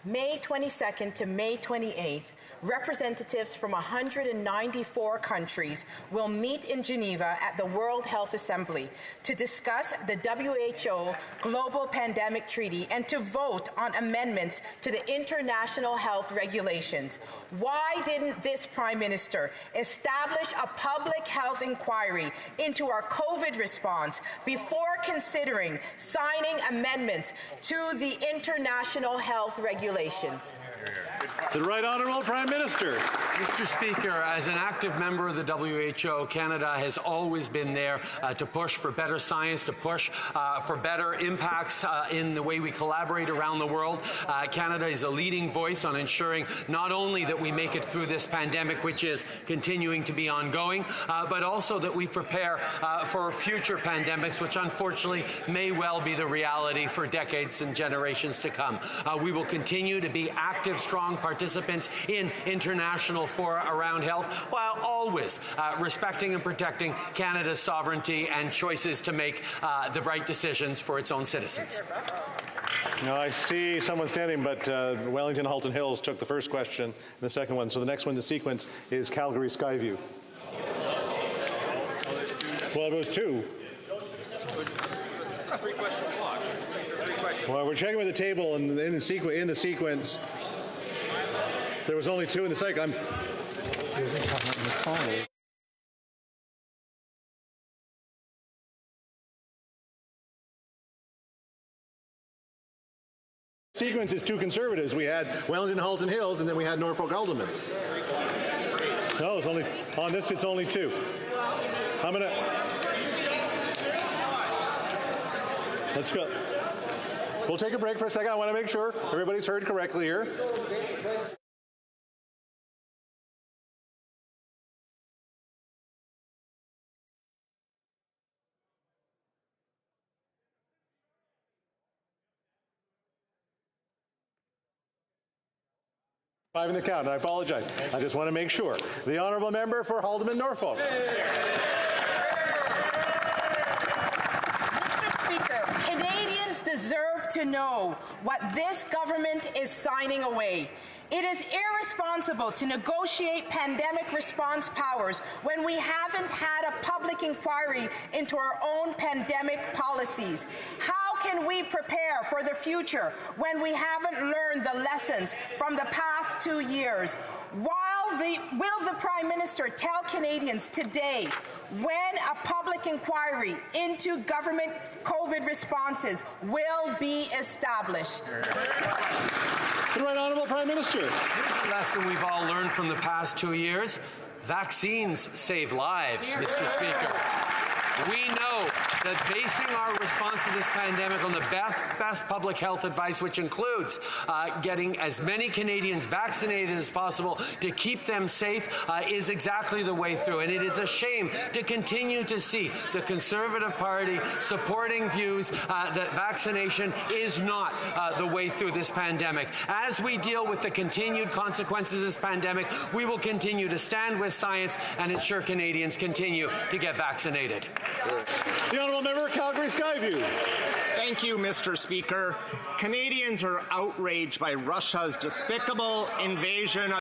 May 22nd to May 28th, representatives from 194 countries will meet in Geneva at the World Health Assembly to discuss the WHO Global Pandemic Treaty and to vote on amendments to the international health regulations. Why didn't this Prime Minister establish a public health inquiry into our COVID response before considering signing amendments to the international health regulations? The Right Honourable Prime Minister. Mr. Speaker, as an active member of the WHO, Canada has always been there to push for better science, to push for better impacts in the way we collaborate around the world. Canada is a leading voice on ensuring not only that we make it through this pandemic, which is continuing to be ongoing, but also that we prepare for future pandemics, which unfortunately may well be the reality for decades and generations to come. We will continue to be active, strong participants in international fora around health, while always respecting and protecting Canada's sovereignty and choices to make the right decisions for its own citizens. Now, I see someone standing, but Wellington Halton Hills took the first question and the second one. So the next one in the sequence is Calgary Skyview. Well, it was two. Well, we're checking with the table, and in the sequence, there was only two in the cycle. Sequence is two Conservatives. We had Wellington Halton Hills, and then we had Norfolk Alderman. No, it's only on this. It's only two. I'm gonna. Let's go. We'll take a break for a second. I want to make sure everybody's heard correctly here. Five in the count, and I apologize. I just want to make sure. The honourable member for Haldimand Norfolk. Canadians deserve to know what this government is signing away. It is irresponsible to negotiate pandemic response powers when we haven't had a public inquiry into our own pandemic policies. How can we prepare for the future when we haven't learned the lessons from the past 2 years? Will the Prime Minister tell Canadians today when a public inquiry into government COVID responses will be established? The Right Honourable Prime Minister. Here's the lesson we've all learned from the past 2 years. Vaccines save lives, Mr. Speaker. We know that basing our response to this pandemic on the best public health advice, which includes getting as many Canadians vaccinated as possible to keep them safe, is exactly the way through. And it is a shame to continue to see the Conservative Party supporting views that vaccination is not the way through this pandemic. As we deal with the continued consequences of this pandemic, we will continue to stand with science and ensure Canadians continue to get vaccinated. The honourable member, Calgary Skyview. Thank you, Mr. Speaker. Canadians are outraged by Russia's despicable invasion of